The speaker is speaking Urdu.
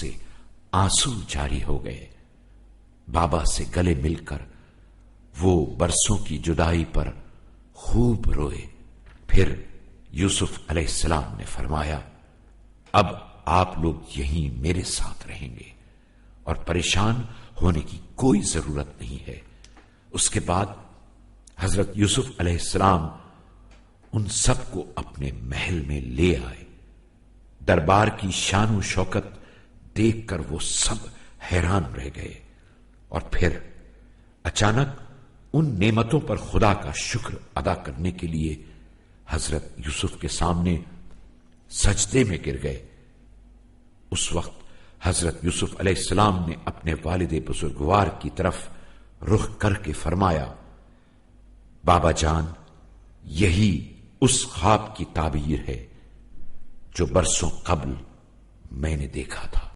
سے آنسو جاری ہو گئے۔ بابا سے گلے مل کر وہ برسوں کی جدائی پر خوب روئے۔ پھر یوسف علیہ السلام نے فرمایا، اب آپ لوگ یہیں میرے ساتھ رہیں گے اور پریشان ہونے کی کوئی ضرورت نہیں ہے۔ اس کے بعد حضرت یوسف علیہ السلام ان سب کو اپنے محل میں لے آئے۔ دربار کی شان و شوکت دیکھ کر وہ سب حیران رہ گئے، اور پھر اچانک ان نعمتوں پر خدا کا شکر ادا کرنے کے لیے حضرت یوسف کے سامنے سجدے میں گر گئے۔ اس وقت حضرت یوسف علیہ السلام نے اپنے والد بزرگوار کی طرف رخ کر کے فرمایا، بابا جان، یہی اس خواب کی تعبیر ہے جو برسوں قبل میں نے دیکھا تھا۔